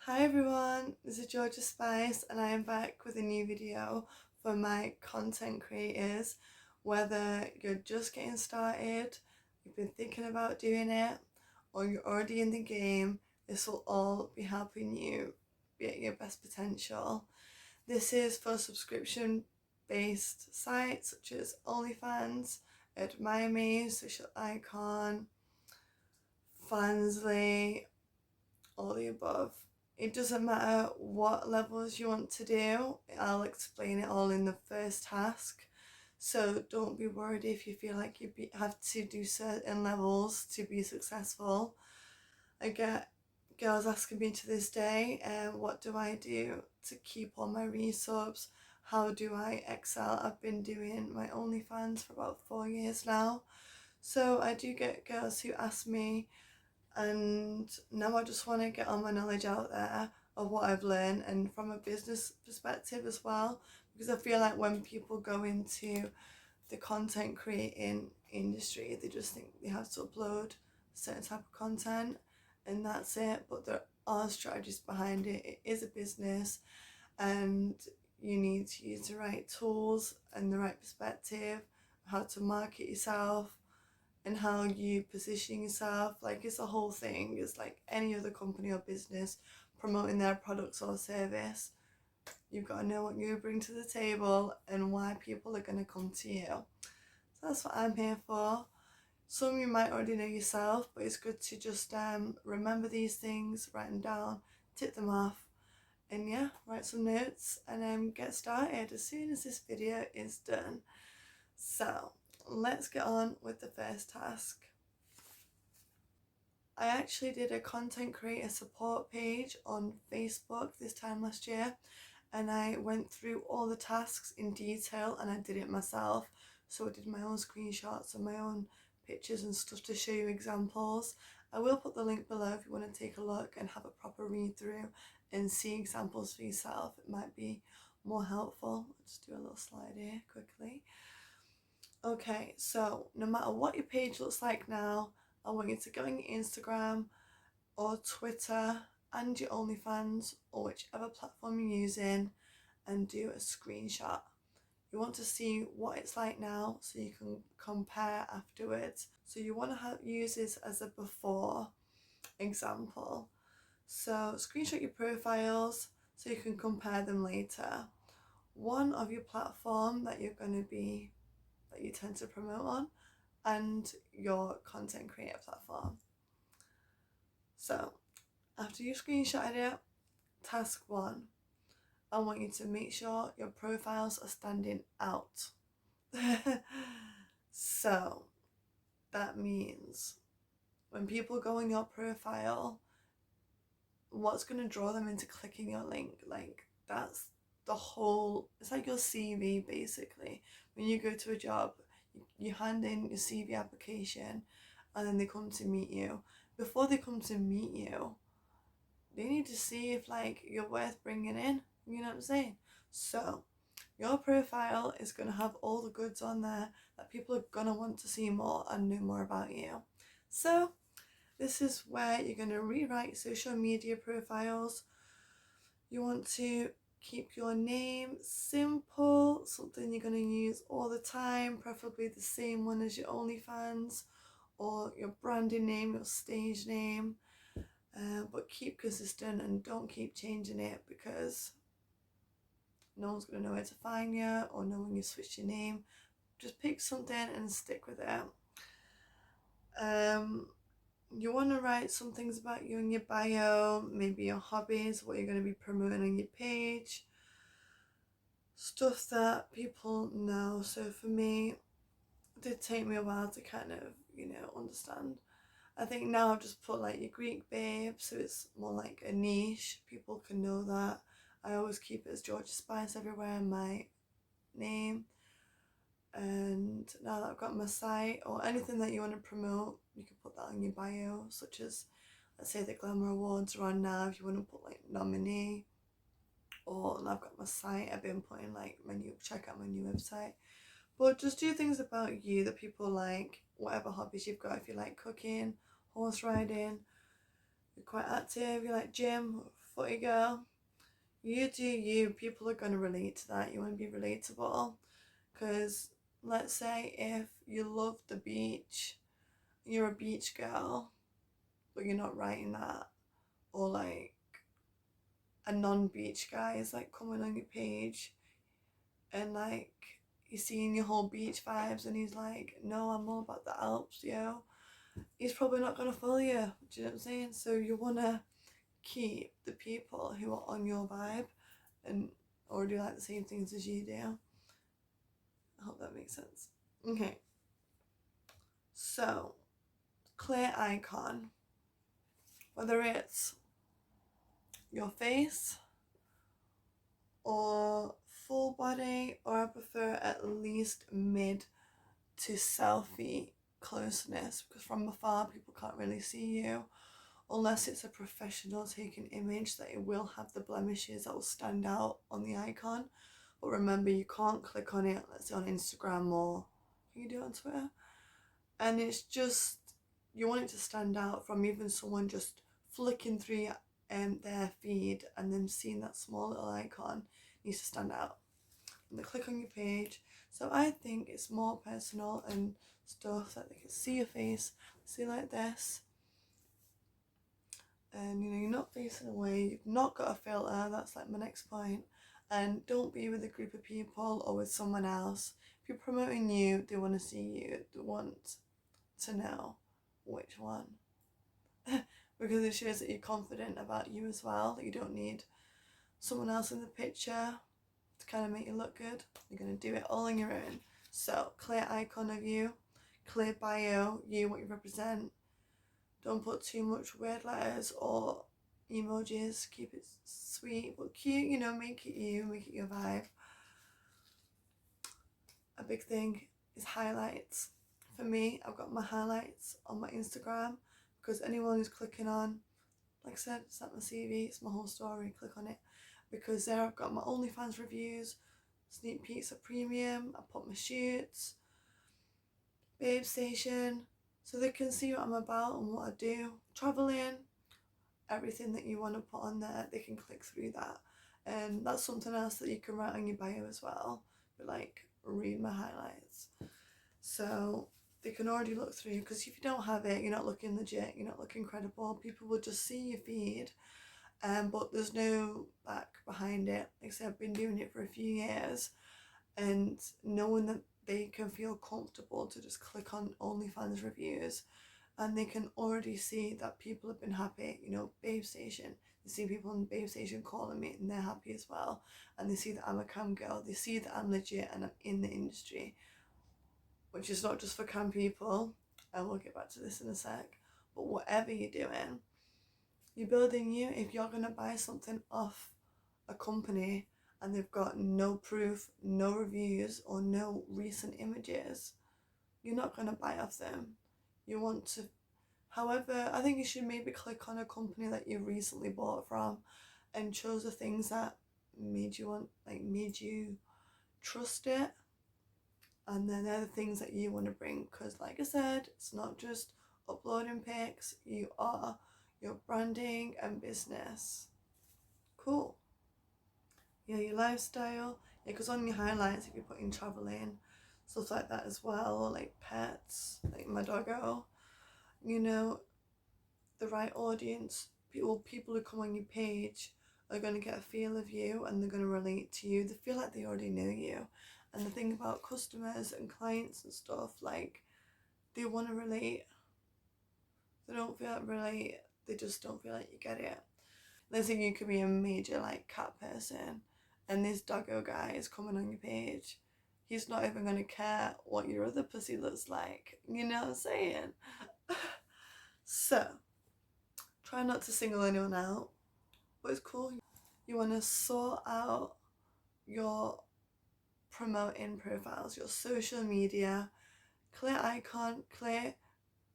Hi everyone, this is Georgia Spice and I am back with a new video for my content creators. Whether you're just getting started, you've been thinking about doing it, or you're already in the game, this will all be helping you be at your best potential. This is for subscription based sites such as OnlyFans, Admire Me, Social Icon, Fansly, all the above. It doesn't matter what levels you want to do, I'll explain it all in the first task. So don't be worried if you feel like have to do certain levels to be successful. I get girls asking me to this day, what do I do to keep all my resubs? How do I excel? I've been doing my OnlyFans for about 4 years now. So I do get girls who ask me, and now I just want to get all my knowledge out there of what I've learned, and from a business perspective as well, because I feel like when people go into the content creating industry, they just think they have to upload a certain type of content and that's it, but there are strategies behind it. It is a business and you need to use the right tools and the right perspective, how to market yourself, and how you position yourself. Like, it's a whole thing. It's like any other company or business promoting their products or service. You've got to know what you bring to the table and why people are going to come to you. So that's what I'm here for. Some you might already know yourself, but it's good to just remember these things, write them down, tick them off, and yeah, write some notes and get started as soon as this video is done. So let's get on with the first task. I actually did a content creator support page on Facebook this time last year, and I went through all the tasks in detail and I did it myself. So I did my own screenshots and my own pictures and stuff to show you examples. I will put the link below if you want to take a look and have a proper read through and see examples for yourself. It might be more helpful. I'll just do a little slide here quickly. Okay, so no matter what your page looks like now, I want you to go on your Instagram or Twitter and your OnlyFans or whichever platform you're using and do a screenshot. You want to see what it's like now so you can compare afterwards. So you want to use this as a before example. So screenshot your profiles so you can compare them later. One of your platform that you tend to promote on, and your content creator platform. So after you screenshotted it, task 1, I want you to make sure your profiles are standing out. So that means when people go on your profile, what's going to draw them into clicking your link? Like, that's the whole, it's like your CV basically. When you go to a job, you hand in your CV application and then they come to meet you. Before they come to meet you, they need to see if like you're worth bringing in, you know what I'm saying? So your profile is going to have all the goods on there that people are going to want to see more and know more about you. So this is where you're going to rewrite social media profiles. You want to keep your name simple, something you're going to use all the time, preferably the same one as your OnlyFans or your branding name, your stage name. But keep consistent and don't keep changing it, because no one's going to know where to find you or know when you switch your name. Just pick something and stick with it. You want to write some things about you in your bio, maybe your hobbies, what you're going to be promoting on your page, stuff that people know. So for me, it did take me a while to kind of, understand. I think now I've just put like your Greek babe, so it's more like a niche. People can know that. I always keep it as Georgia Spice everywhere in my name. And now that I've got my site or anything that you want to promote, you can put that on your bio, such as, let's say, the Glamour Awards are on now. If you want to put like nominee, or I've got my site, I've been putting like check out my new website. But just do things about you that people like, whatever hobbies you've got. If you like cooking, horse riding, you're quite active, you like gym, footy girl. You do you. People are going to relate to that. You want to be relatable. Because let's say if you love the beach, you're a beach girl, but you're not writing that. Or like a non-beach guy is like coming on your page and like he's seeing your whole beach vibes and he's like, no, I'm all about the Alps, yo. He's probably not going to follow you. Do you know what I'm saying? So you want to keep the people who are on your vibe and already like the same things as you do. I hope that makes sense. Okay. So, clear icon. Whether it's your face or full body, or I prefer at least mid to selfie closeness, because from afar people can't really see you unless it's a professional taking image, that it will have the blemishes that will stand out on the icon. But remember, you can't click on it, let's say on Instagram, or can you do it on Twitter? And it's just, you want it to stand out from even someone just flicking through their feed and then seeing that small little icon. Needs to stand out when they click on your page. So I think it's more personal and stuff, that they can see your face, see like this, and you know, you're not facing away, you've not got a filter. That's like my next point. And don't be with a group of people or with someone else. If you're promoting you, they want to see you, they want to know which one. Because it shows that you're confident about you as well, that you don't need someone else in the picture to kind of make you look good. You're going to do it all on your own. So clear icon of you, clear bio, you, what you represent. Don't put too much weird letters or emojis. Keep it sweet but cute, you know, make it you, make it your vibe. A big thing is highlights. For me, I've got my highlights on my Instagram, because anyone who's clicking on, like I said, it's like my CV, it's my whole story, click on it. Because there I've got my OnlyFans reviews, sneak peeks of premium, I put my shoots, babe station, so they can see what I'm about and what I do, traveling, everything that you want to put on there, they can click through that. And that's something else that you can write on your bio as well, but like, read my highlights. So they can already look through, because if you don't have it, you're not looking legit, you're not looking credible. People will just see your feed, but there's no back behind it. Like I said, I've been doing it for a few years, and knowing that they can feel comfortable to just click on OnlyFans reviews, and they can already see that people have been happy. You know, Babe Station, they see people in Babe Station calling me and they're happy as well, and they see that I'm a cam girl, they see that I'm legit and I'm in the industry, which is not just for cam people, and we'll get back to this in a sec. But whatever you're doing, you're building you. If you're going to buy something off a company and they've got no proof, no reviews, or no recent images, you're not going to buy off them. You want to, however, I think you should maybe click on a company that you recently bought from and chose the things that made you trust it. And then they're the things that you want to bring, because like I said, it's not just uploading pics, you are your branding and business. Cool. Yeah, your lifestyle. Yeah, because on your highlights, if you're putting traveling, stuff like that as well, or like pets, like my doggo, you know, the right audience, people who come on your page are going to get a feel of you and they're going to relate to you. They feel like they already know you. And the thing about customers and clients and stuff, like, they want to relate. They don't feel like relate, they just don't feel like you get it. Let's say you could be a major like cat person and this doggo guy is coming on your page. He's not even going to care what your other pussy looks like. You know what I'm saying? So, try not to single anyone out. But it's cool. You want to sort out your promoting profiles, your social media, clear icon, clear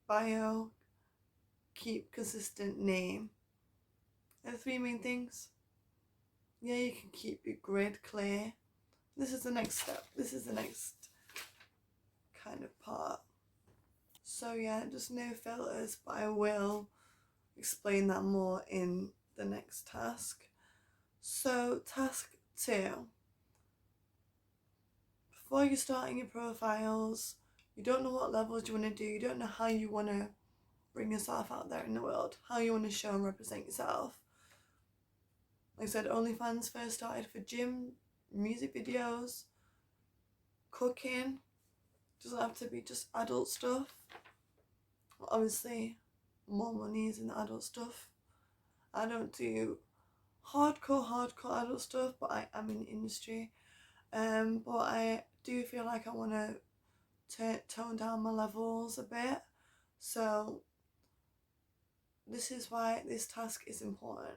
bio, keep consistent name. They're the three main things. Yeah, you can keep your grid clear. This is the next step. This is the next kind of part. So yeah, just no filters, but I will explain that more in the next task. So task 2. Before you're starting your profiles, you don't know what levels you want to do, you don't know how you want to bring yourself out there in the world, how you want to show and represent yourself. Like I said, OnlyFans first started for gym, music videos, cooking. Doesn't have to be just adult stuff. Obviously, more money is in the adult stuff. I don't do hardcore adult stuff, but I am in the industry. But I do feel like I want to tone down my levels a bit. So this is why this task is important.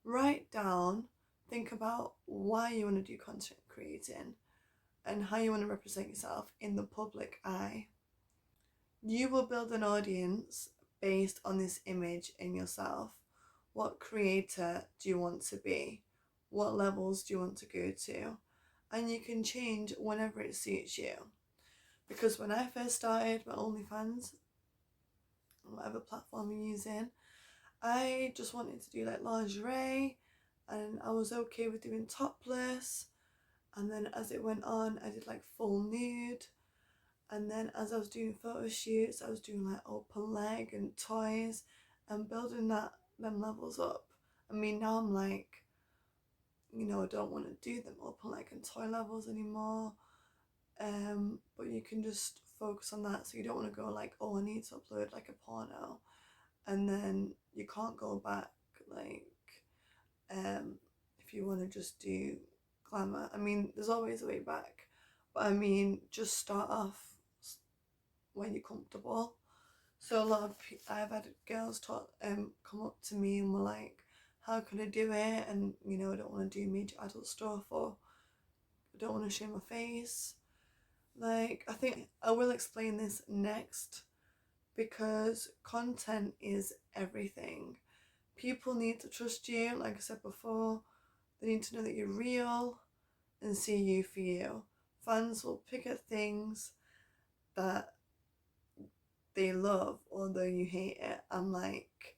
Write down, think about why you want to do content creating and how you want to represent yourself in the public eye. You will build an audience based on this image in yourself. What creator do you want to be? What levels do you want to go to? And you can change whenever it suits you. Because when I first started my OnlyFans, whatever platform you're using, I just wanted to do like lingerie, and I was okay with doing topless. And then as it went on, I did like full nude. And then as I was doing photo shoots, I was doing like open leg and toys and building them levels up. I mean, now I'm like, I don't want to do them open leg and toy levels anymore. But you can just focus on that. So you don't want to go like, oh, I need to upload like a porno, and then you can't go back. Like, if you want to just do glamour, I mean, there's always a way back. But I mean, just start off when you're comfortable. So a lot of I've had girls come up to me and were like, how can I do it? And I don't want to do major adult stuff, or I don't want to show my face. Like, I think I will explain this next, because content is everything. People need to trust you, like I said before. They need to know that you're real and see you for you. Fans will pick at things that they love, although you hate it. I'm like,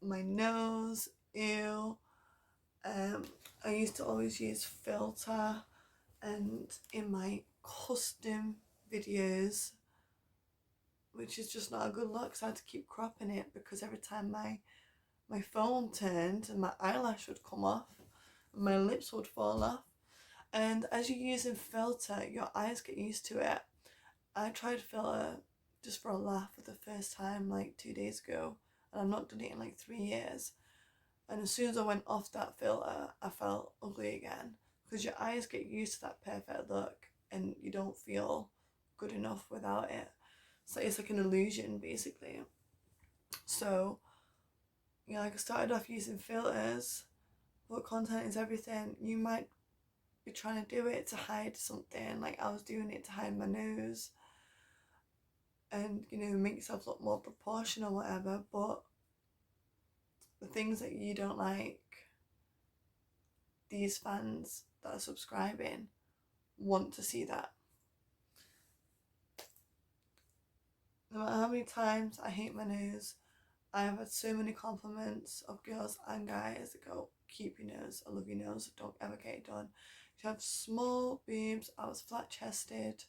my nose, ew. I used to always use filter, and in my custom videos, which is just not a good look, so I had to keep cropping it, because every time my phone turned and my eyelash would come off and my lips would fall off. And as you're using filter, your eyes get used to it. I tried filter just for a laugh for the first time like 2 days ago, and I've not done it in like 3 years. And as soon as I went off that filter, I felt ugly again, because your eyes get used to that perfect look and you don't feel good enough without it. So it's like an illusion, basically. So like I started off using filters, but content is everything. You might be trying to do it to hide something, like I was doing it to hide my nose and make yourself look more proportional, whatever. But the things that you don't like, these fans that are subscribing want to see that. No matter how many times I hate my nose, I have had so many compliments of girls and guys that go, keep your nose, I love your nose, don't ever get it done. You have small boobs, I was flat chested,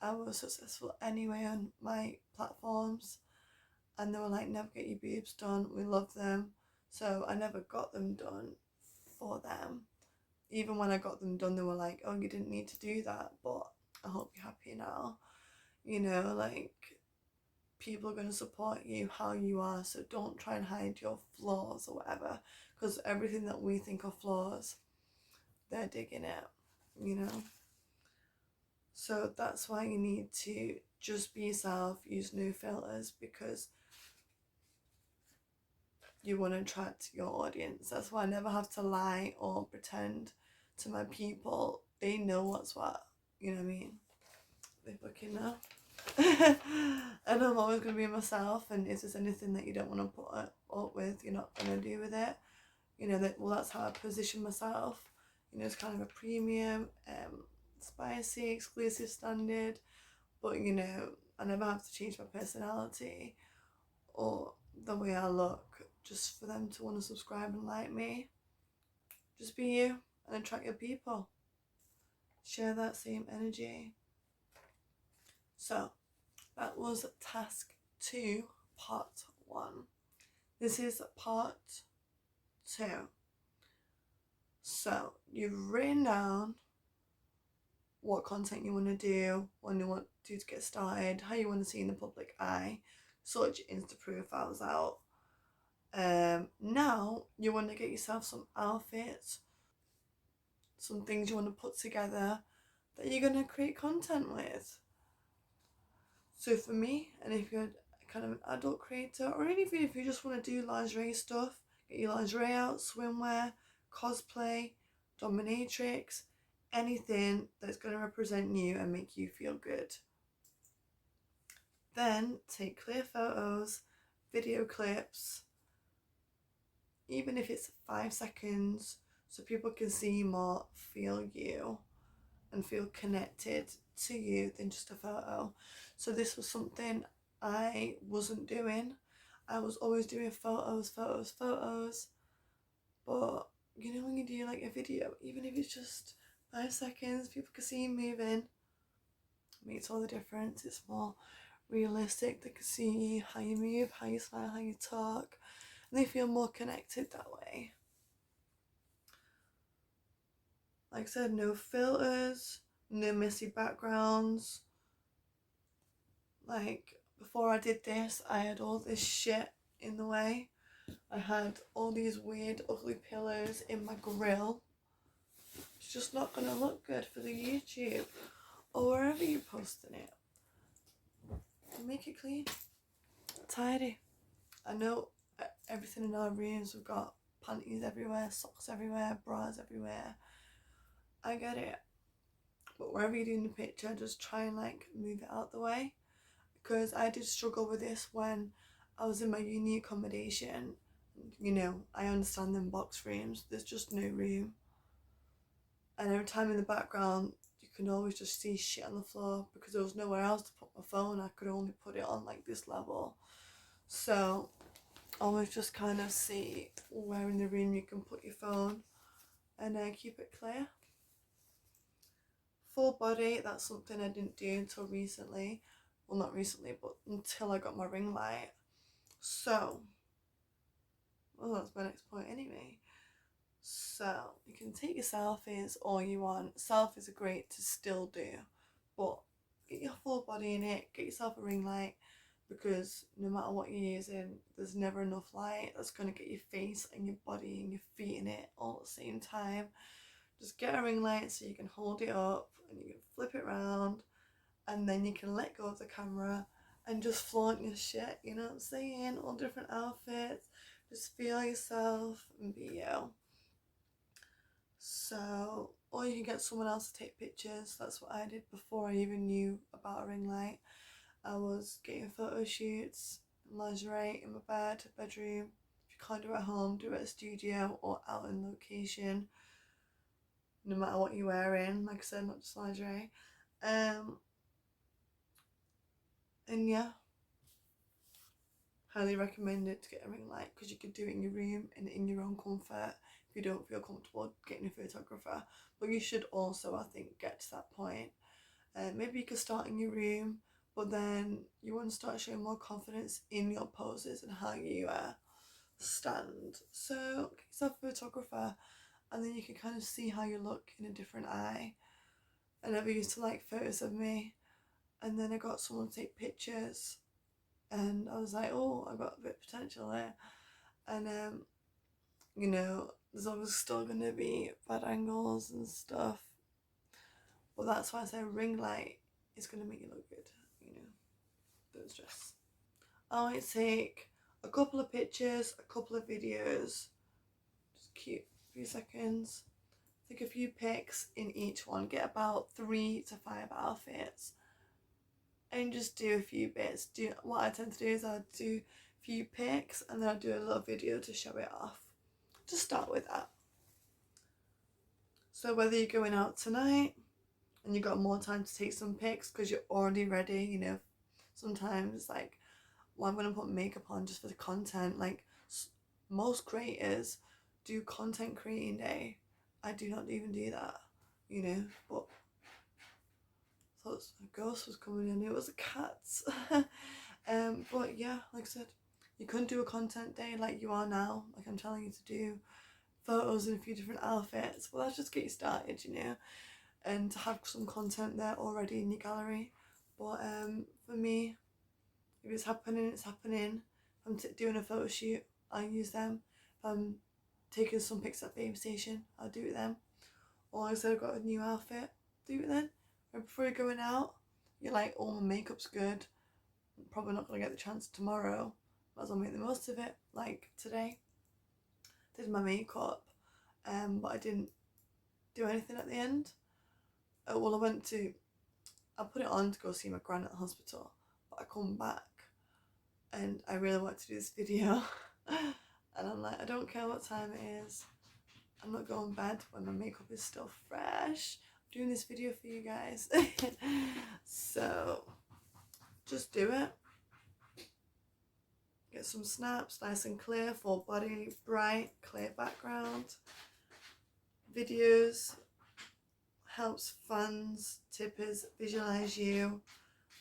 I was successful anyway on my platforms, and they were like, never get your boobs done, we love them. So I never got them done for them. Even when I got them done, they were like, oh, you didn't need to do that, but I hope you're happy now. Like, people are going to support you how you are, so don't try and hide your flaws or whatever, because everything that we think are flaws, they're digging it, So that's why you need to just be yourself, use no filters, because you want to attract your audience. That's why I never have to lie or pretend to my people. They know what's what, you know what I mean? They fucking know. And I'm always going to be myself, and if there's anything that you don't want to put up with, you're not going to do with it. That's how I position myself. It's kind of a premium, spicy, exclusive standard, but I never have to change my personality or the way I look just for them to want to subscribe and like me. Just be you and attract your people. Share that same energy. So that was task 2, part 1. This is part 2. So you've written down what content you want to do, when you want to get started, how you want to see in the public eye, sort your Insta profiles out. Now you want to get yourself some outfits, some things you want to put together that you're going to create content with. So for me, and if you're kind of an adult creator, or even if you just want to do lingerie stuff, get your lingerie out, swimwear, cosplay, dominatrix, anything that's going to represent you and make you feel good. Then take clear photos, video clips, even if it's 5 seconds, so people can see you more, feel you, and feel connected to you than just a photo. So this was something I wasn't doing. I was always doing photos. But you know, when you do like a video, even if it's just 5 seconds, people can see you moving. It makes all the difference. It's more realistic. They can see how you move, how you smile, how you talk, and they feel more connected that way. Like I said, no filters, no messy backgrounds. Like before I did this, I had all this shit in the way. I had all these weird ugly pillows in my grill. It's just not gonna look good for the YouTube or wherever you're posting it. Make it clean, tidy. I know everything in our rooms, we've got panties everywhere, socks everywhere, bras everywhere. I get it. But wherever you're doing the picture, just try and like move it out the way. Because I did struggle with this when I was in my uni accommodation. You know, I understand them box rooms, there's just no room. And every time in the background, you can always just see shit on the floor because there was nowhere else to put my phone. I could only put it on like this level. So always just kind of see where in the room you can put your phone and keep it clear. Full body, that's something I didn't do until recently. Well, not recently, but until I got my ring light. So, well, that's my next point anyway. So, you can take your selfies all you want. Selfies are great to still do, but get your full body in it, get yourself a ring light, because no matter what you're using, there's never enough light that's going to get your face and your body and your feet in it all at the same time. Just get a ring light so you can hold it up and you can flip it around, and then you can let go of the camera and just flaunt your shit, you know what I'm saying? All different outfits, just feel yourself and be you. So, or you can get someone else to take pictures. That's what I did before I even knew about a ring light. I was getting photo shoots, lingerie in my bedroom. If you can't do it at home, do it at a studio or out in location. No matter what you're wearing, like I said, not just lingerie. And yeah, highly recommend it to get a ring light because you can do it in your room and in your own comfort if you don't feel comfortable getting a photographer. But you should also, I think, get to that point. Maybe you could start in your room, but then you want to start showing more confidence in your poses and how you stand. So get yourself a photographer, and then you can kind of see how you look in a different eye. I never used to like photos of me, and then I got someone to take pictures, and I was like, oh, I got a bit of potential there. And you know, there's always still gonna be bad angles and stuff, but that's why I say ring light is gonna make you look good, you know, don't stress. I might take a couple of pictures, a couple of videos, just cute, a few seconds, take a few pics in each one, get about 3 to 5 outfits, and just do a few bits. What I tend to do is I'll do a few pics and then I'll do a little video to show it off. Just start with that. So whether you're going out tonight and you've got more time to take some pics because you're already ready, you know, sometimes like, well, I'm going to put makeup on just for the content, like most creators do content creating day. I do not even do that, you know, but I thought a ghost was coming in. It was a cat. But yeah, like I said, you couldn't do a content day like you are now, like I'm telling you to do photos in a few different outfits. Well, let's just get you started, you know, and to have some content there already in your gallery. But for me, if it's happening, it's happening. If I'm doing a photo shoot, I'll use them. If I'm taking some pics at the baby station, I'll do it then. Or like I said, I've got a new outfit, do it then. And before you're going out, you're like, oh, my makeup's good. I'm probably not going to get the chance tomorrow. Might as well make the most of it. Like today, did my makeup, but I didn't do anything at the end. Well, I put it on to go see my gran at the hospital, but I come back and I really want to do this video. And I'm like, I don't care what time it is. I'm not going to bed when my makeup is still fresh. I'm doing this video for you guys. So just do it. Get some snaps, nice and clear, full body, bright, clear background. Videos helps fans, tippers visualize you.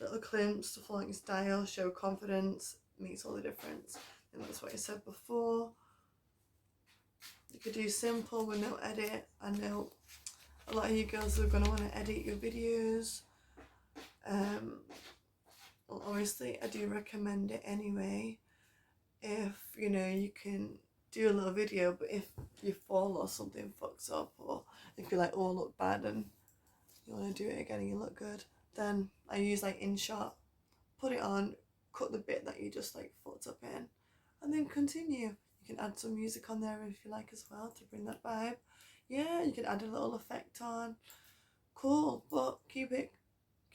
Little clips to flaunt your style, show confidence, makes all the difference. And that's what I said before. You could do simple with no edit. I know a lot of you girls are going to want to edit your videos. Well, obviously I do recommend it anyway. If, you know, you can do a little video, but if you fall or something fucks up, or if you're like, oh, I look bad and you want to do it again and you look good, then I use like InShot, put it on, cut the bit that you just like fucked up in, and then continue. You can add some music on there if you like as well to bring that vibe. Yeah, you can add a little effect on. Cool, but keep it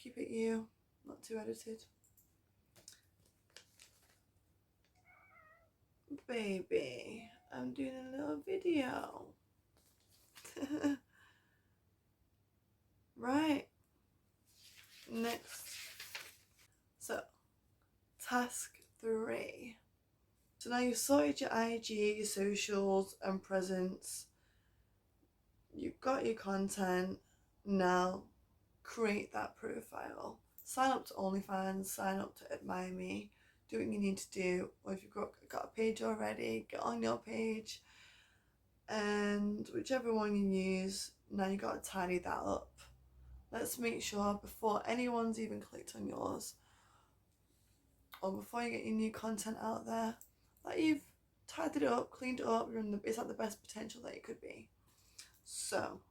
you, not too edited. Baby, I'm doing a little video. Right, next. So, task 3. So now you've sorted your IG, your socials and presence. You've got your content. Now, create that profile. Sign up to OnlyFans, sign up to Admire Me. Do what you need to do. Or if you've got a page already, get on your page. And whichever one you use, now you've got to tidy that up. Let's make sure before anyone's even clicked on yours, or before you get your new content out there, that you've tidied it up, cleaned it up, it's at the best potential that it could be. So,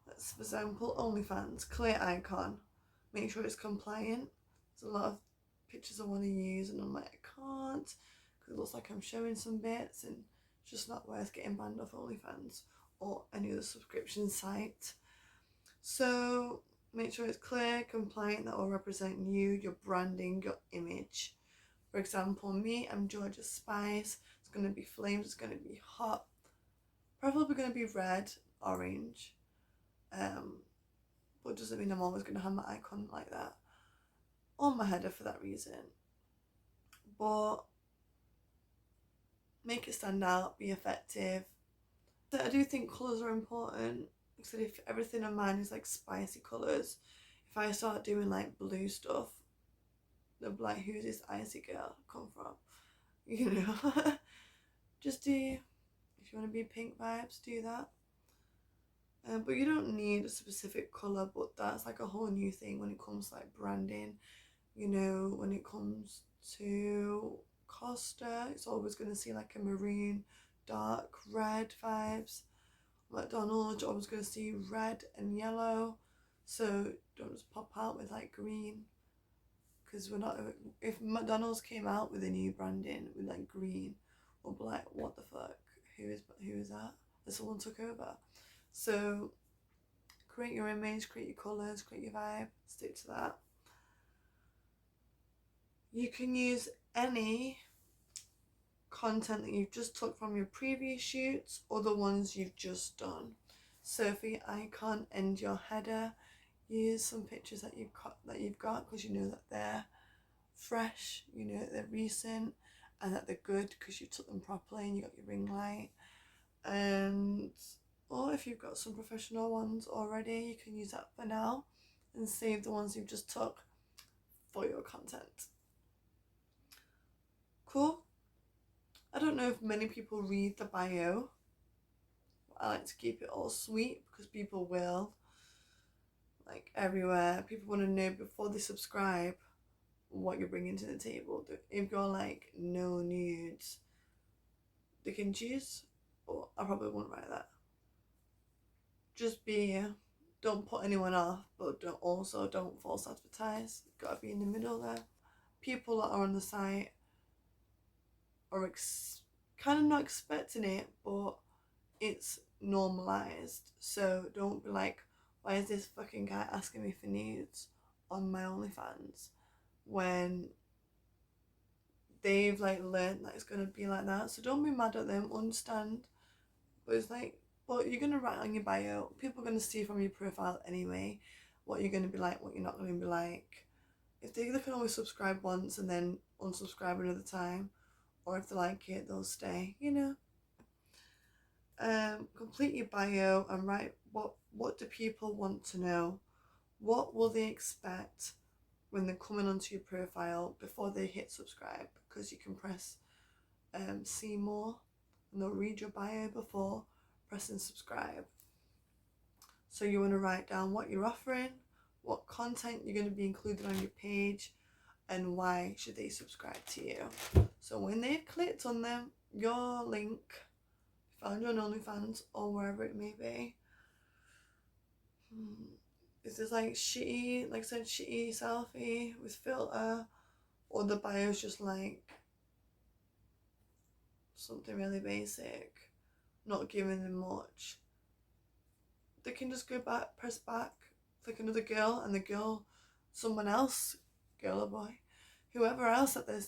let's, for example, OnlyFans, clear icon. Make sure it's compliant. There's a lot of pictures I want to use and I'm like, I can't, because it looks like I'm showing some bits and it's just not worth getting banned off OnlyFans or any other subscription site. So make sure it's clear, compliant, that will represent you, your branding, your image. For example, me, I'm Georgia Spice. It's going to be flames, it's going to be hot. Probably going to be red, orange. But it doesn't mean I'm always going to have my icon like that on my header for that reason. But make it stand out, be effective. So I do think colours are important. Like I said, if everything on mine is like spicy colours, if I start doing like blue stuff, they'll be like, who's this icy girl come from? You know, just do, if you want to be pink vibes, do that. But you don't need a specific colour, but that's like a whole new thing when it comes to like branding. You know, when it comes to Costa, it's always going to see like a maroon, dark red vibes. McDonald's, you're always going to see red and yellow. So don't just pop out with like green. Because we're not, if McDonald's came out with a new branding with like green, we'll be like, what the fuck? Who is that? Someone took over. So create your image, create your colours, create your vibe, stick to that. You can use any content that you've just took from your previous shoots or the ones you've just done. So for your icon and your header, use some pictures that you've got because you know that they're fresh, you know that they're recent, and that they're good because you took them properly and you got your ring light. And or if you've got some professional ones already, you can use that for now and save the ones you've just took for your content. Cool. I don't know if many people read the bio. I like to keep it all sweet because people will, like everywhere, people want to know before they subscribe what you're bringing to the table. If you're like no nudes, they can choose, but I probably wouldn't write that. Just be, don't put anyone off, but don't false advertise. You've got to be in the middle there. People that are on the site are kind of not expecting it, but it's normalized. So don't be like, why is this fucking guy asking me for nudes on my OnlyFans, when they've like learned that it's gonna be like that. So don't be mad at them, understand. But it's like, but you're gonna write on your bio, people are gonna see from your profile anyway what you're gonna be like, what you're not gonna be like. If they can always subscribe once and then unsubscribe another time, or if they like it, they'll stay, you know. Complete your bio and write what do people want to know? What will they expect when they're coming onto your profile before they hit subscribe? Because you can press see more and they'll read your bio before pressing subscribe. So you want to write down what you're offering, what content you're going to be included on your page, and why should they subscribe to you. So when they've clicked on them, your link, found you on OnlyFans or wherever it may be, is this like shitty, like I said, shitty selfie with filter, or the bio's just like something really basic, not giving them much, they can just go back, press back, click another girl, and the girl, someone else, girl or boy, whoever else that they're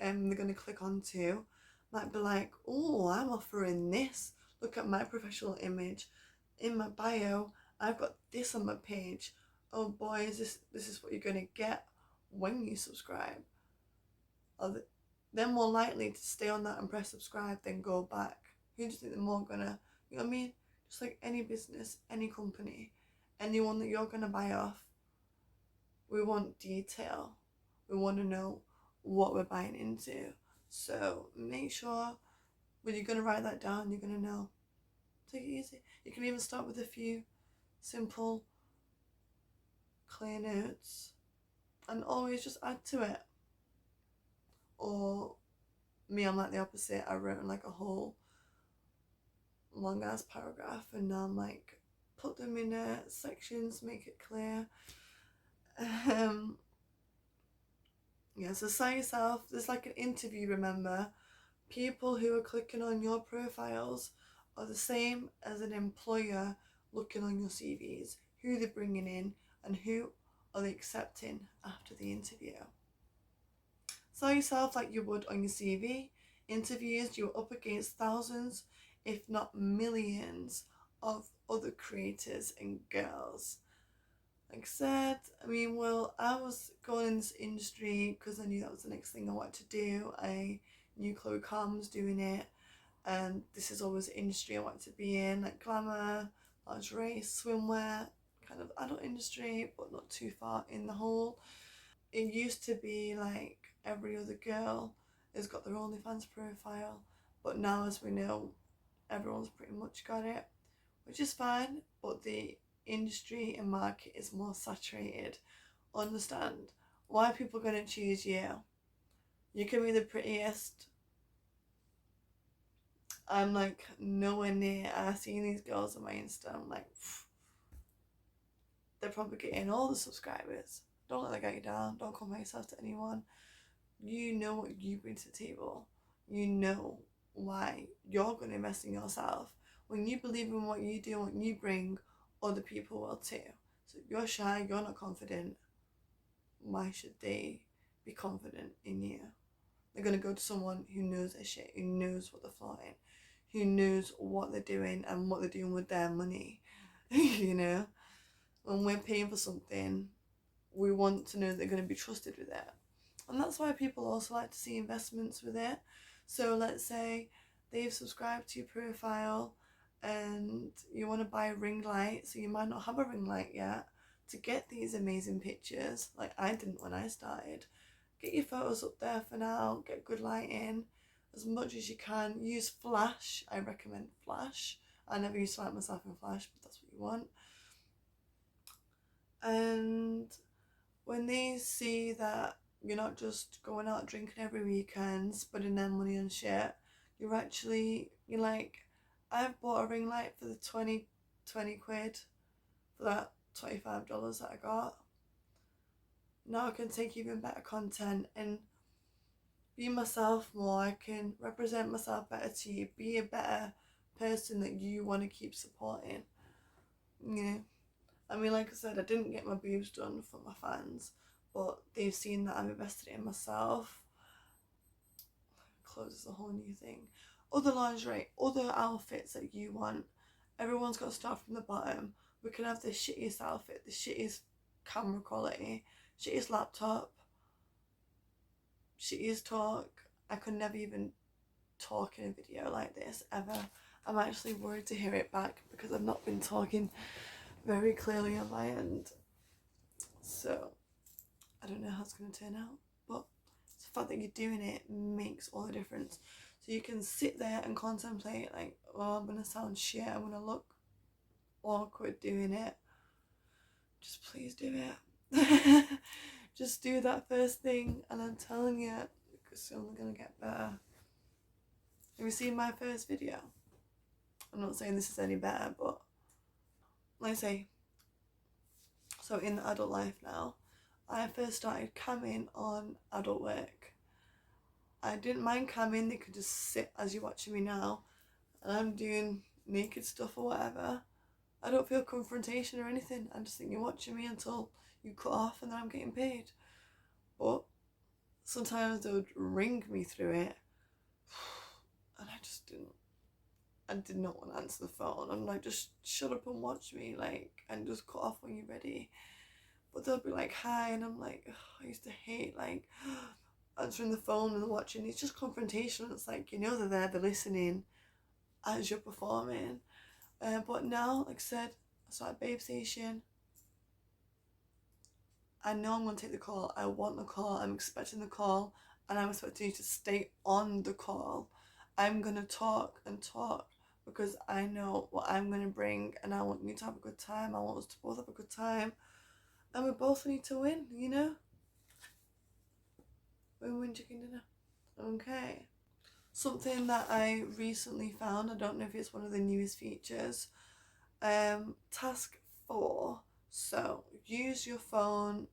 going to click onto might be like, oh, I'm offering this. Look at my professional image. In my bio, I've got this on my page. Oh boy, this is what you're going to get when you subscribe. They're more likely to stay on that and press subscribe than go back. Who do you think they're more gonna, you know what I mean? Just like any business, any company, anyone that you're gonna buy off, we want detail. We want to know what we're buying into. So make sure when you're gonna write that down, you're gonna know. Take it easy. You can even start with a few simple, clear notes, and always just add to it. Or me, I'm like the opposite. I wrote like a whole long ass paragraph, and now I'm like, put them in sections, make it clear. Yeah, so say yourself, there's like an interview, remember. People who are clicking on your profiles are the same as an employer looking on your CVs, who they're bringing in and who are they accepting after the interview. Sell yourself like you would on your CV. Interviews, you're up against thousands, if not millions, of other creators and girls. Like I said, I was going in this industry because I knew that was the next thing I wanted to do. I knew Chloe Calm was doing it, and this is always the industry I wanted to be in, like glamour, lingerie, swimwear, kind of adult industry, but not too far in the hole. It used to be like every other girl has got their OnlyFans profile, but now, as we know, everyone's pretty much got it, which is fine, but the industry and market is more saturated. Understand why people are going to choose you. You can be the prettiest. I'm like nowhere near. I've seen these girls on my Insta. I'm like, they're probably getting all the subscribers. Don't let that get you down. Don't compare yourself to anyone. You know what you bring to the table. You know why you're going to invest in yourself. When you believe in what you do and what you bring, other people will too. So if you're shy, you're not confident, why should they be confident in you? They're going to go to someone who knows their shit, who knows what they're flaunting, who knows what they're doing and what they're doing with their money. You know, when we're paying for something, we want to know they're going to be trusted with it. And that's why people also like to see investments with it. So let's say they've subscribed to your profile and you want to buy a ring light, so you might not have a ring light yet, to get these amazing pictures, like I didn't when I started. Get your photos up there for now, get good lighting as much as you can. Use flash, I recommend flash. I never used to light myself in flash, but that's what you want. And when they see that you're not just going out drinking every weekend, spending their money on shit, you're like, I've bought a ring light for the 20 quid for that $25 that I got. Now I can take even better content and be myself more. I can represent myself better to you, be a better person that you want to keep supporting. Yeah. I mean, like I said, I didn't get my boobs done for my fans, but they've seen that I'm invested in myself. Clothes is a whole new thing. Other lingerie, other outfits that you want. Everyone's got to start from the bottom. We can have the shittiest outfit, the shittiest camera quality, shittiest laptop, shittiest talk. I could never even talk in a video like this ever. I'm actually worried to hear it back because I've not been talking very clearly on my end. So I don't know how it's going to turn out, but the fact that you're doing it makes all the difference. So you can sit there and contemplate like, oh, I'm going to sound shit, I'm going to look awkward doing it. Just please do it. Just do that first thing, and I'm telling you, it's only going to get better. Have you seen my first video? I'm not saying this is any better, but like I say, so in adult life now, I first started camming on adult work. I didn't mind camming, they could just sit as you're watching me now, and I'm doing naked stuff or whatever. I don't feel confrontation or anything. I just think you're watching me until you cut off and then I'm getting paid. But sometimes they would ring me through it, and I did not want to answer the phone. I'm like, just shut up and watch me, like, and just cut off when you're ready. But they'll be like, hi, and I'm like, I used to hate, like, answering the phone and watching. It's just confrontation. It's like, you know, they're there, they're listening as you're performing. But now, like I said, I started Babe Station. I know I'm going to take the call. I want the call. I'm expecting the call. And I'm expecting you to stay on the call. I'm going to talk and talk because I know what I'm going to bring. And I want you to have a good time. I want us to both have a good time. And we both need to win, you know? Win-win chicken dinner. Okay. Something that I recently found, I don't know if it's one of the newest features, task 4. So use your phone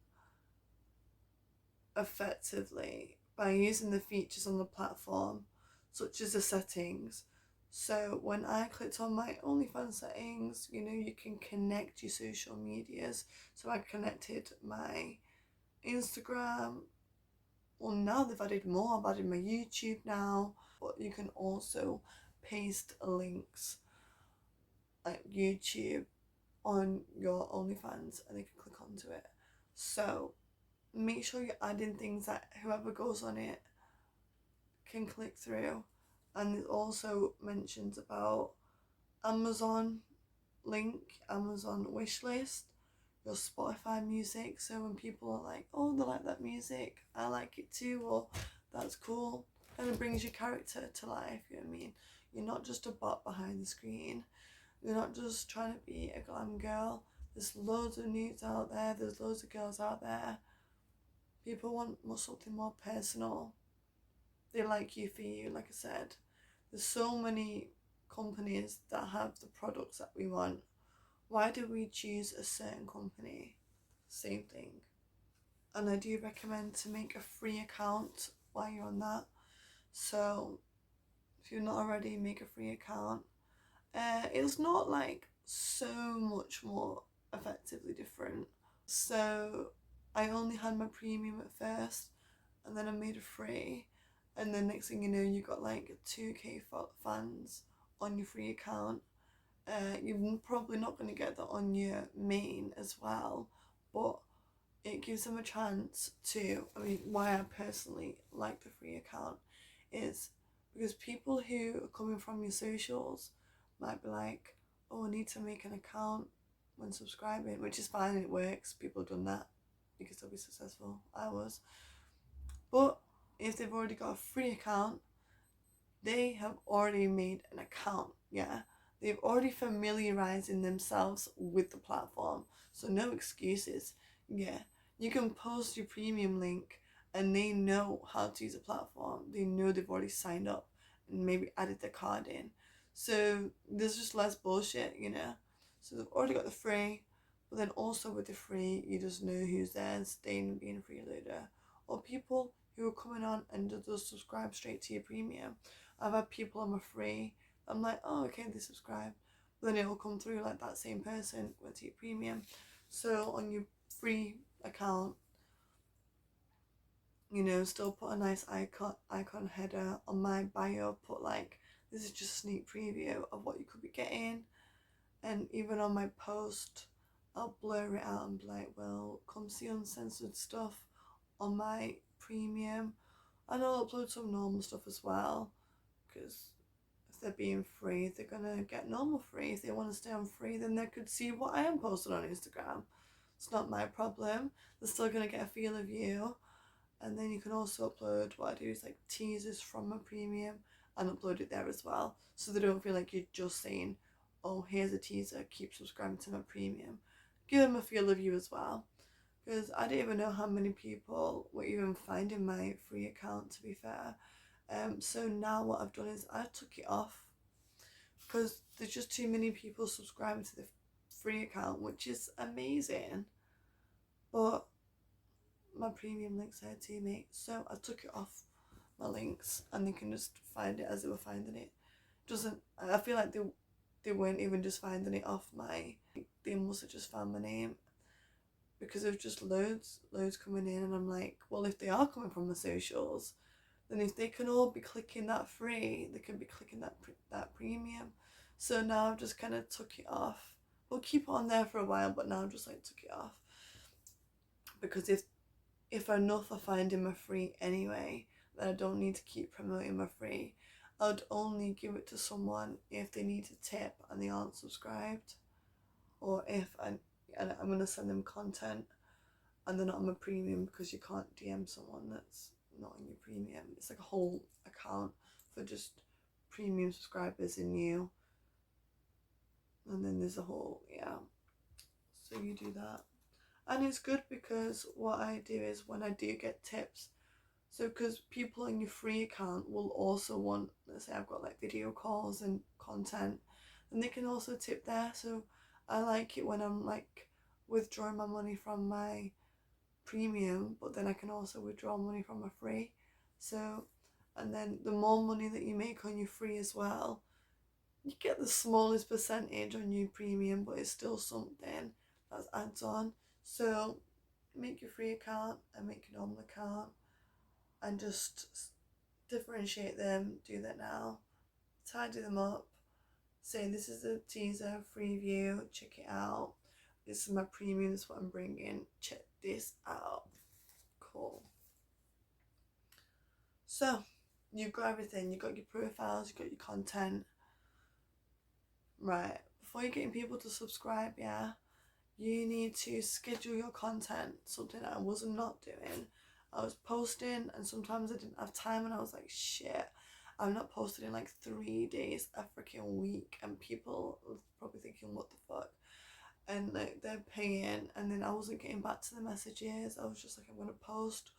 effectively by using the features on the platform, such as the settings. So when I clicked on my OnlyFans settings, you know, you can connect your social medias. So I connected my Instagram. Well, now they've added more. I've added my YouTube now, but you can also paste links like YouTube on your OnlyFans and they can click onto it. So make sure you're adding things that whoever goes on it can click through. And it also mentions about Amazon link, Amazon wishlist, your Spotify music. So when people are like, oh, they like that music, I like it too, or that's cool, and it brings your character to life, you know what I mean? You're not just a bot behind the screen. You're not just trying to be a glam girl. There's loads of nudes out there. There's loads of girls out there. People want something more personal. They like you for you, like I said. There's so many companies that have the products that we want. Why do we choose a certain company? Same thing. And I do recommend to make a free account while you're on that. So if you're not already, make a free account. It's not like so much more effectively different. So I only had my premium at first, and then I made it free, and then next thing you know, you got like 2k fans on your free account. You're probably not going to get that on your main as well, but it gives them a chance to, I mean, why I personally like the free account is because people who are coming from your socials might be like, oh, I need to make an account when subscribing, which is fine, it works, people have done that because they'll be successful, I was. But if they've already got a free account, they have already made an account, yeah? They've already familiarizing themselves with the platform, so no excuses, yeah? You can post your premium link and they know how to use the platform. They know they've already signed up and maybe added their card in. So there's just less bullshit, you know? So they've already got the free, but then also with the free, you just know who's there and staying and being a freeloader. Or people who are coming on and just subscribe straight to your premium. I've had people on my free, I'm like, oh, okay, they subscribe. But then it will come through like that same person went to your premium. So on your free account, you know, still put a nice icon header. On my bio, put like, this is just a sneak preview of what you could be getting. And even on my post, I'll blur it out and be like, well, come see uncensored stuff on my premium. And I'll upload some normal stuff as well, because if they're being free, they're gonna get normal free. If they want to stay on free, then they could see what I am posting on Instagram. It's not my problem. They're still gonna get a feel of you. And then you can also upload, what I do is like teasers from my premium and upload it there as well, so they don't feel like you're just saying, oh, here's a teaser, keep subscribing to my premium. Give them a feel of you as well, because I didn't even know how many people were even finding my free account, to be fair. So now what I've done is I took it off because there's just too many people subscribing to the free account, which is amazing. But my premium links there too, mate. So I took it off my links and they can just find it as they were finding it. Doesn't, I feel like they weren't even just finding it off my, they must have just found my name, because there's just loads coming in, and I'm like, well, if they are coming from the socials, then if they can all be clicking that free, they can be clicking that premium. So now I've just kind of took it off. We'll keep it on there for a while, but now I've just like took it off, because if enough are finding my free anyway, then I don't need to keep promoting my free. I'd only give it to someone if they need a tip and they aren't subscribed, or if I'm going to send them content and they're not on my premium, because you can't DM someone that's not on your premium. It's like a whole account for just premium subscribers and you. And then there's a whole, yeah. So you do that. And it's good because what I do is when I do get tips, so because people on your free account will also want, let's say I've got like video calls and content, and they can also tip there. So I like it when I'm like withdrawing my money from my premium, but then I can also withdraw money from my free. So, and then the more money that you make on your free as well, you get the smallest percentage on your premium, but it's still something that adds on. So make your free account and make your normal account and just differentiate them. Do that now, tidy them up, say this is a teaser, free view, check it out, this is my premium, this is what I'm bringing, check this out. Cool. So you've got everything, you've got your profiles, you've got your content. Right, before you're getting people to subscribe, yeah, you need to schedule your content, something that I was not doing. I was posting and sometimes I didn't have time, and I was like, shit, I'm not posted in like 3 days, a freaking week, and people were probably thinking, what the fuck? And like they're paying, and then I wasn't getting back to the messages. I was just like, I'm gonna post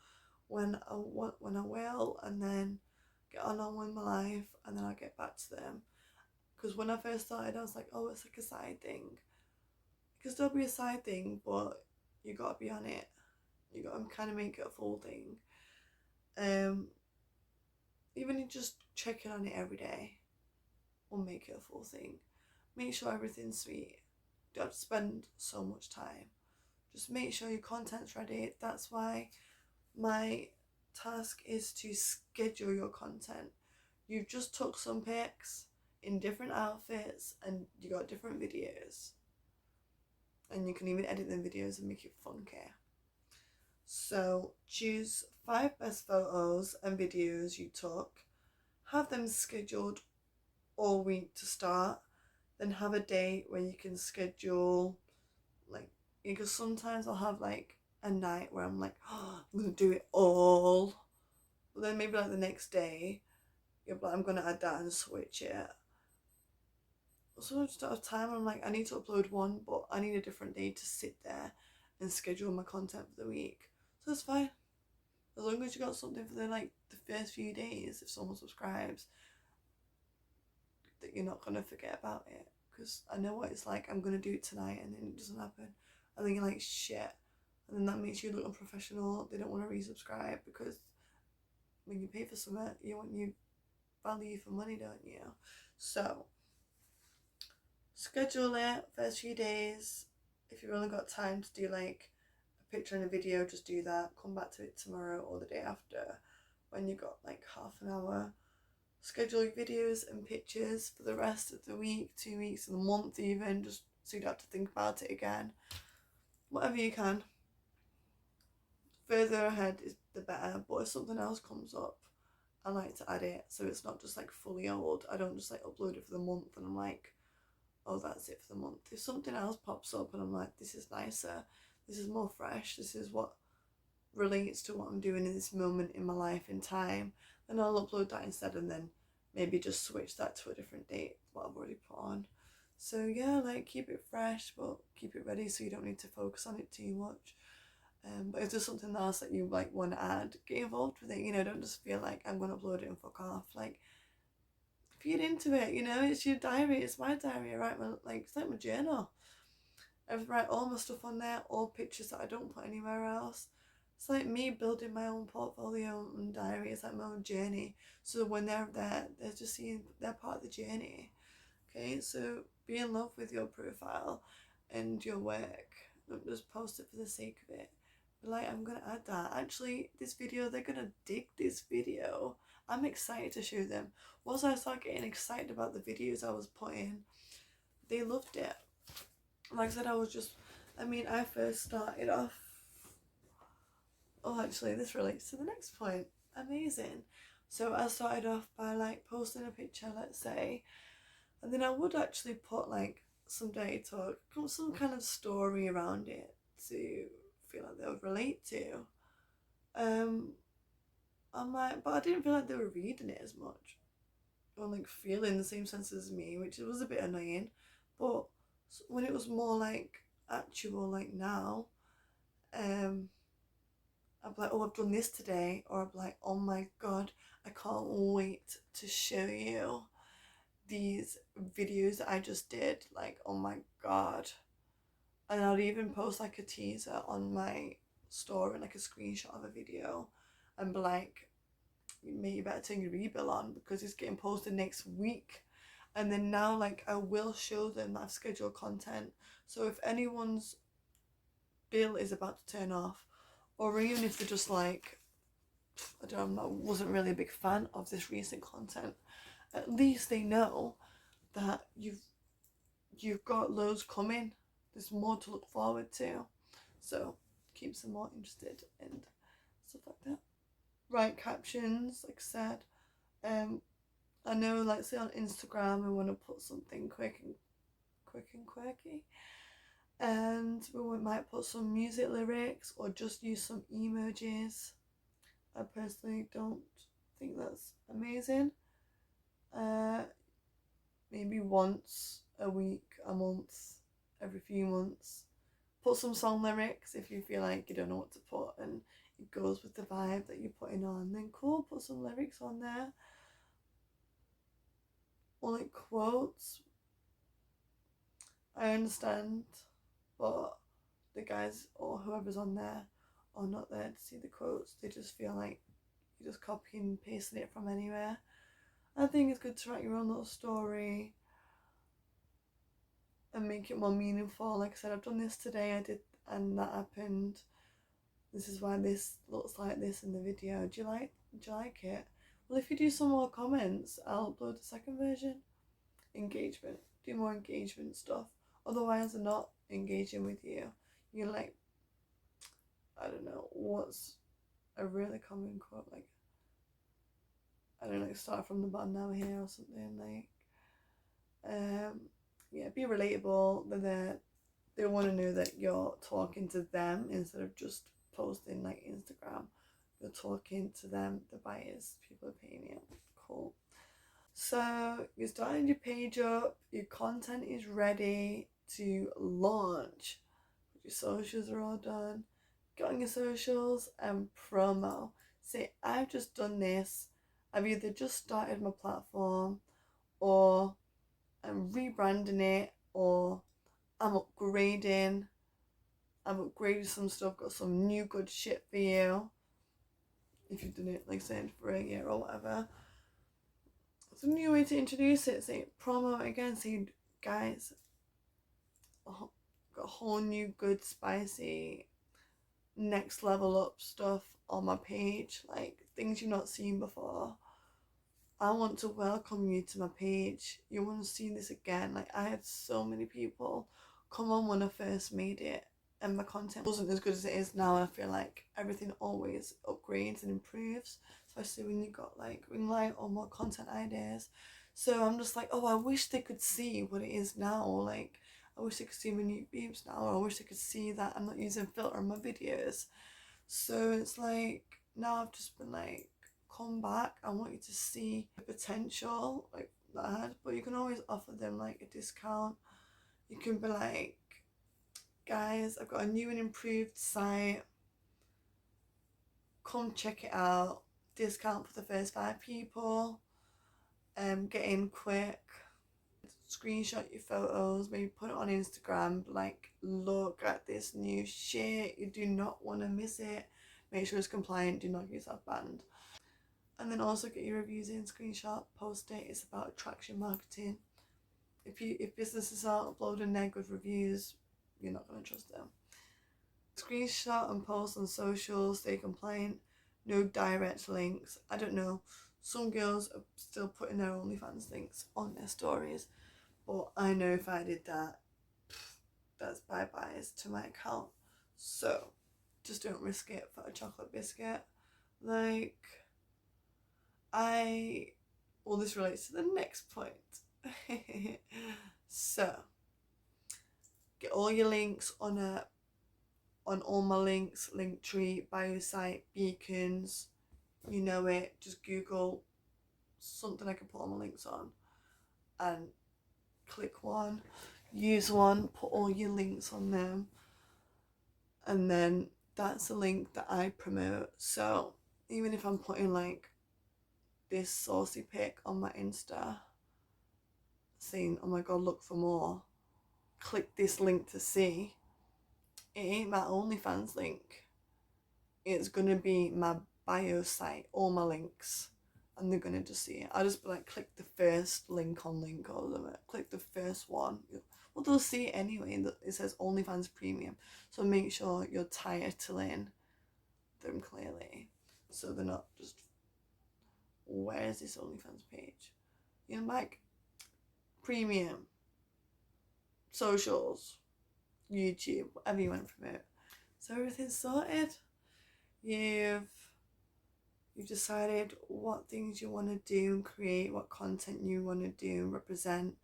when I will, and then get on with my life, and then I'll get back to them. Because when I first started, I was like, oh, it's like a side thing. It can still be a side thing, but you gotta be on it. You gotta kind of make it a full thing. Even if just checking on it every day will make it a full thing. Make sure everything's sweet. You don't have to spend so much time. Just make sure your content's ready. That's why my task is to schedule your content. You've just took some pics in different outfits and you got different videos. And you can even edit them videos and make it funky. So choose 5 best photos and videos you took, have them scheduled all week to start, then have a date where you can schedule, like, because sometimes I'll have like a night where I'm like, oh, I'm gonna do it all, but then maybe like the next day you're like, I'm gonna add that and switch it. So I just don't have time. I'm like, I need to upload one, but I need a different day to sit there and schedule my content for the week. So it's fine. As long as you got something for the first few days, if someone subscribes, that you're not gonna forget about it. Because I know what it's like. I'm gonna do it tonight, and then it doesn't happen. And then you're like, shit. And then that makes you look unprofessional. They don't want to resubscribe, because when you pay for something, you want you value for money, don't you? So schedule it first few days. If you've only got time to do like a picture and a video, just do that. Come back to it tomorrow or the day after when you've got like half an hour. Schedule your videos and pictures for the rest of the week, 2 weeks, and the month even, just so you don't have to think about it again. Whatever you can. Further ahead is the better, but if something else comes up, I like to add it so it's not just like fully old. I don't just like upload it for the month and I'm like, oh, that's it for the month. If something else pops up and I'm like, this is nicer, this is more fresh, this is what relates to what I'm doing in this moment in my life in time, then I'll upload that instead, and then maybe just switch that to a different date, what I've already put on. So yeah, like, keep it fresh, but keep it ready so you don't need to focus on it too much. But if there's something else that you like want to add, get involved with it. You know, don't just feel like I'm gonna upload it and fuck off. Like, feed into it. You know, it's your diary. It's my diary. I write it's like my journal. I write all my stuff on there, all pictures that I don't put anywhere else. It's like me building my own portfolio and diary. It's like my own journey. So when they're there, they're just seeing they're part of the journey. Okay, so be in love with your profile and your work. Don't just post it for the sake of it. Be like, I'm gonna add that. Actually, this video, they're gonna dig this video. I'm excited to show them. Once I start getting excited about the videos I was putting, they loved it. Like I said, I first started off. Oh, actually, this relates to the next point. Amazing. So I started off by like posting a picture, let's say, and then I would actually put like some dirty talk, some kind of story around it to feel like they would relate to. I'm like, but I didn't feel like they were reading it as much, or like feeling the same sense as me, which was a bit annoying. But when it was more like actual, like now, I'd be like, oh, I've done this today, or I'd be like, oh my god, I can't wait to show you these videos that I just did. Like, oh my god. And I'd even post like a teaser on my story, like a screenshot of a video, and be like, maybe you better turn your rebill on because it's getting posted next week. And then now, like, I will show them that I've scheduled content. So if anyone's bill is about to turn off, or even if they're just like, I don't know, I wasn't really a big fan of this recent content, at least they know that you've got loads coming. There's more to look forward to. So keeps them more interested and stuff like that. Write captions, like I said. I know, like, say on Instagram, we want to put something quick and quirky, and we might put some music lyrics or just use some emojis. I personally don't think that's amazing. Maybe once a week, a month, every few months. Put some song lyrics if you feel like you don't know what to put and it goes with the vibe that you're putting on. Then cool, put some lyrics on there. Or like quotes. I understand, but the guys or whoever's on there are not there to see the quotes. They just feel like you're just copying and pasting it from anywhere. I think it's good to write your own little story and make it more meaningful. Like I said, I've done this today, I did, and that happened. This is why this looks like this in the video. Do you like it? Well, if you do some more comments, I'll upload the second version. Engagement. Do more engagement stuff. Otherwise, they're not engaging with you. You're like, I don't know, what's a really common quote, like, I don't know, start from the bottom now here or something, like, yeah, be relatable. They want to know that you're talking to them instead of just posting like Instagram. You're talking to them, the buyers, people are paying you. Cool. So you're starting your page up, your content is ready to launch. Your socials are all done. Get on your socials and promo. Say, I've just done this. I've either just started my platform, or I'm rebranding it, or I'm upgrading. I've upgraded some stuff, got some new good shit for you. If you've done it, like saying for a year or whatever. It's a new way to introduce it. Say promo again. Say, guys, got a whole new good spicy next level up stuff on my page, like things you've not seen before. I want to welcome you to my page. You want to see this again? Like, I had so many people come on when I first made it, and my content wasn't as good as it is now. I feel like everything always upgrades and improves, especially when you got like ring light or more content ideas. So I'm just like, oh, I wish they could see what it is now. Like, I wish they could see my new beams now, or I wish they could see that I'm not using filter on my videos. So it's like, now I've just been like, come back, I want you to see the potential like that I had. But you can always offer them like a discount. You can be like, guys, I've got a new and improved site, come check it out, discount for the first 5 people, get in quick, screenshot your photos, maybe put it on Instagram, like, look at this new shit, you do not want to miss it, make sure it's compliant, do not get yourself banned. And then also get your reviews in, screenshot, post it. It's about attraction marketing. If businesses aren't uploading their good reviews, you're not going to trust them. Screenshot and post on socials, stay compliant, no direct links. I don't know, some girls are still putting their OnlyFans links on their stories, but I know if I did that, that's bye-byes to my account. So just don't risk it for a chocolate biscuit. Like, well, this relates to the next point. So get all your links on all my links, Linktree, bio site, beacons, you know it. Just Google something I can put all my links on and click one, use one, put all your links on them, and then that's a link that I promote. So even if I'm putting like this saucy pic on my Insta saying, oh my god, look for more, click this link to see, it ain't my OnlyFans link, it's gonna be my bio site, all my links, and they're gonna just see it. I'll just be like, click the first link on link, or click the first one. Well, they'll see it anyway. It says OnlyFans Premium, so make sure you're titling them clearly, so they're not just, where is this OnlyFans page? You know, like, premium, socials, YouTube, whatever you want to promote. So everything's sorted. You've decided what things you want to do and create, what content you want to do and represent,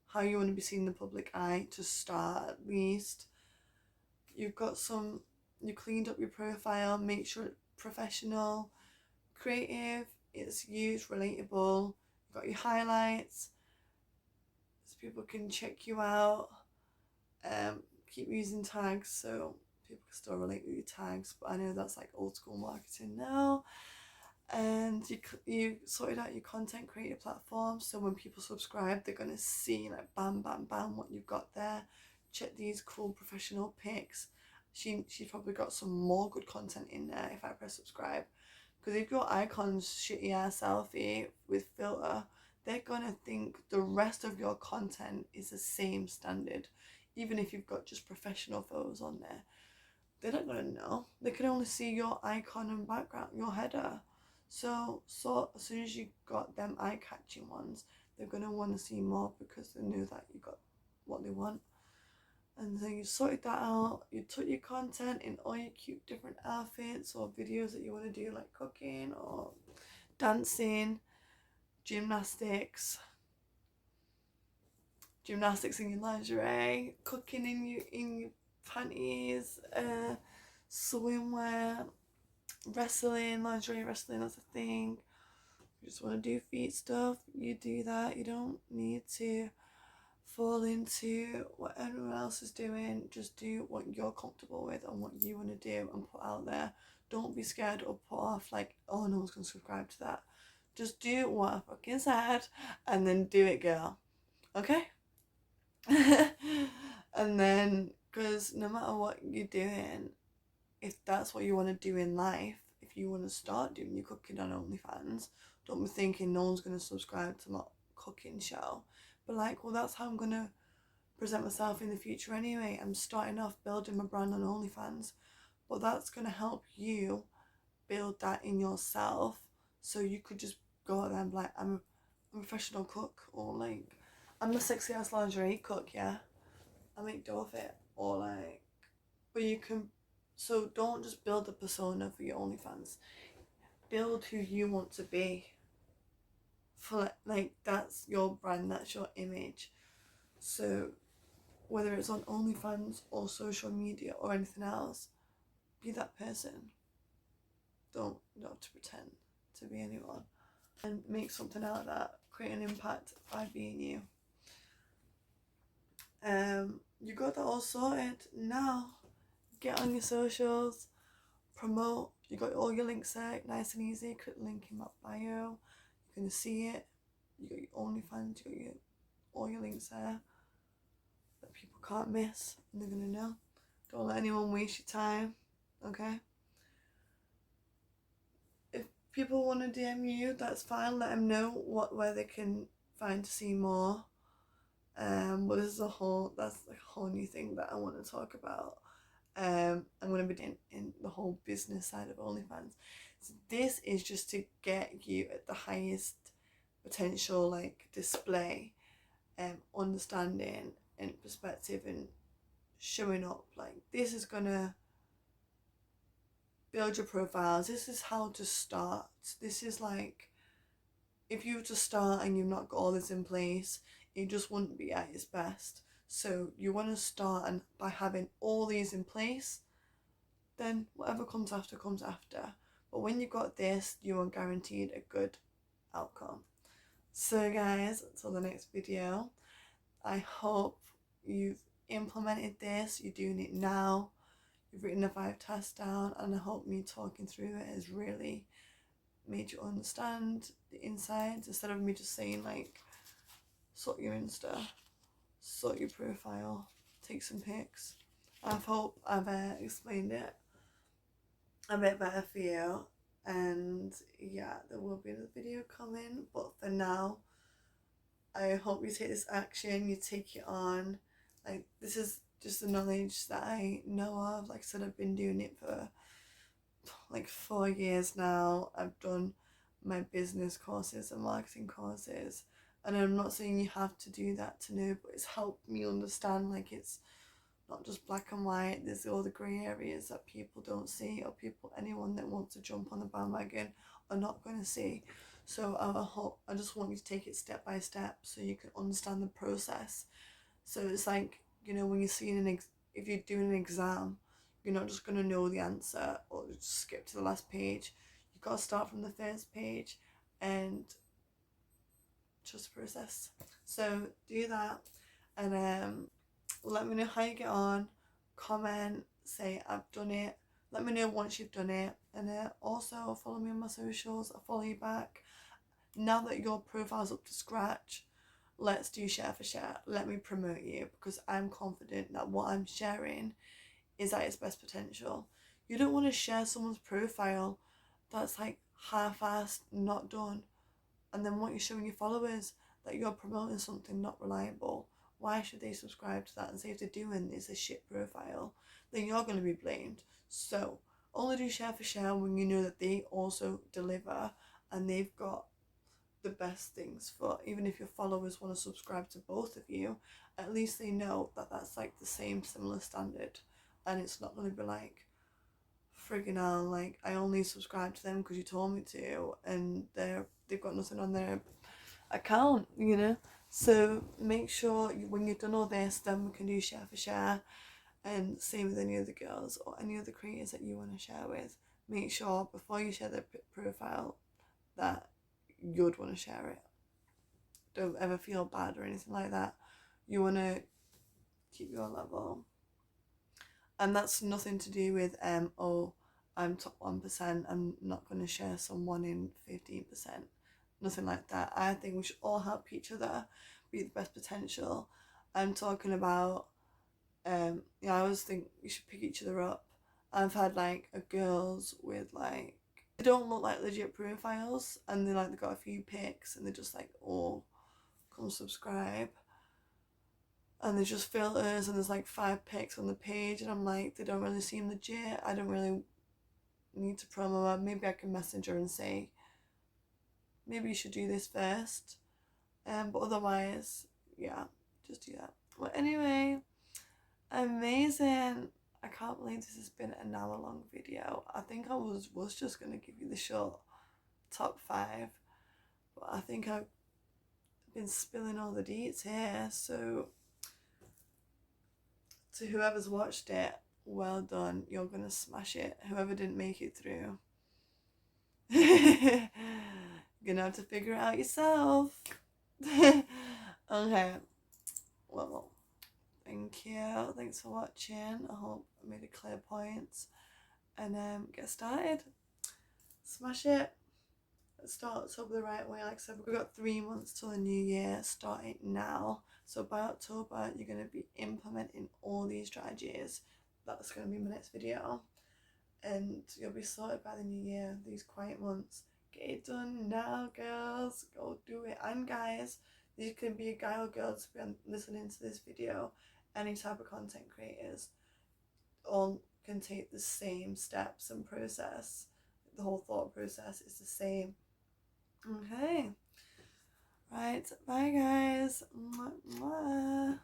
how you want to be seen in the public eye to start at least. You cleaned up your profile, make sure it's professional, creative, it's used, relatable, you've got your highlights, so people can check you out. Keep using tags so people can still relate with your tags, but I know that's like old school marketing now. And you sorted out your content creator platform, so when people subscribe, they're gonna see like bam bam bam what you've got there. Check these cool professional pics. She's probably got some more good content in there if I press subscribe, because if your icon's shitty ass selfie with filter, they're gonna think the rest of your content is the same standard, even if you've got just professional photos on there. They're not gonna know. They can only see your icon and background, your header. So as soon as you got them eye-catching ones, they're gonna want to see more because they know that you got what they want. And then you sorted that out, you took your content in all your cute different outfits or videos that you want to do, like cooking or dancing, gymnastics in your lingerie, cooking in your panties, swimwear, wrestling, lingerie wrestling, that's a thing. You just want to do feet stuff, you do that. You don't need to fall into what everyone else is doing. Just do what you're comfortable with and what you want to do and put out there. Don't be scared or put off like, oh, no one's gonna subscribe to that. Just do what I fucking said and then do it, girl. Okay? And then, because no matter what you're doing, if that's what you want to do in life, if you want to start doing your cooking on OnlyFans, don't be thinking no one's going to subscribe to my cooking show. But like, well, that's how I'm going to present myself in the future anyway. I'm starting off building my brand on OnlyFans, but that's going to help you build that in yourself. So you could just go out there and be like, I'm a professional cook, or like, I'm a sexy ass lingerie cook, yeah. I make dough of it, or like, but you can. So don't just build a persona for your OnlyFans. Build who you want to be. For like, that's your brand, that's your image. So whether it's on OnlyFans or social media or anything else, be that person. Don't have to pretend to be anyone, and make something out of that. Create an impact by being you. You got that all sorted. Now get on your socials, promote. You got all your links there, nice and easy. Click the link in my bio, you're gonna see it. You got your OnlyFans, you got all your links there that people can't miss, and they're gonna know. Don't let anyone waste your time, okay? If people want to DM you, that's fine. Let them know where they can find to see more. But this is that's like a whole new thing that I want to talk about. I'm going to be doing in the whole business side of OnlyFans. So this is just to get you at the highest potential, like, display, understanding and perspective and showing up. Like, this is gonna build your profiles. This is how to start. This is like, if you were to start and you've not got all this in place, it just wouldn't be at its best. So you want to start, and by having all these in place, then whatever comes after comes after. But when you've got this, you are guaranteed a good outcome. So guys, until the next video, I hope you've implemented this, you're doing it now, you've written the 5 tasks down, and I hope me talking through it has really made you understand the insides, instead of me just saying like, sort your Insta, sort your profile, take some pics. I hope I've explained it a bit better for you, and yeah, there will be another video coming, but for now, I hope you take this action, you take it on. Like, this is just the knowledge that I know of. Like I said, I've been doing it for like 4 years now. I've done my business courses and marketing courses, and I'm not saying you have to do that to know, but it's helped me understand, like, it's not just black and white. There's all the grey areas that people don't see, or anyone that wants to jump on the bandwagon are not going to see. So I just want you to take it step by step so you can understand the process. So it's like, you know, when you're seeing if you're doing an exam, you're not just going to know the answer or just skip to the last page. You've got to start from the first page and trust the process. So do that, and let me know how you get on. Comment, say I've done it. Let me know once you've done it, and also follow me on my socials. I'll follow you back. Now that your profile's up to scratch, let's do share for share. Let me promote you, because I'm confident that what I'm sharing is at its best potential. You don't want to share someone's profile that's like half-assed, not done, and then what you're showing your followers that you're promoting something not reliable. Why should they subscribe to that? And say if they're doing this a shit profile, then you're going to be blamed. So only do share for share when you know that they also deliver and they've got the best things for, even if your followers want to subscribe to both of you, at least they know that that's like the same similar standard, and it's not going to be like, friggin' hell, like I only subscribe to them because you told me to, and they've got nothing on their account, you know. So make sure when you've done all this, then we can do share for share, and same with any other girls or any other creators that you want to share with. Make sure before you share their profile that you'd want to share it. Don't ever feel bad or anything like that. You want to keep your level. And that's nothing to do with oh, I'm top 1%, I'm not going to share someone in 15%. Nothing like that. I think we should all help each other be the best potential. I'm talking about I always think we should pick each other up. I've had like girls with like, they don't look like legit profiles, and they got a few pics, and they're just like, oh, come subscribe, and there's just filters, and there's like 5 pics on the page, and I'm like, they don't really seem legit. I don't really need to promo her. Maybe I can message her and say, maybe you should do this first, but otherwise, yeah, just do that. Well, anyway, amazing. I can't believe this has been an hour long video. I think I was just gonna give you the short top 5, but I think I've been spilling all the deets here. So to whoever's watched it, well done. You're gonna smash it. Whoever didn't make it through, you're gonna have to figure it out yourself. Okay, well, thank you. Thanks for watching. I hope I made a clear point. And get started. Smash it. Let's start October the right way. Like I said, we've got 3 months till the new year. Start it now. So by October, you're going to be implementing all these strategies. That's going to be my next video. And you'll be sorted by the new year. These quiet months. Get it done now, girls. Go do it. And guys, you can be a guy or girl to be listening to this video. Any type of content creators. All can take the same steps and process. The whole thought process is the same. Okay. Right. Bye, guys. Mwah, mwah.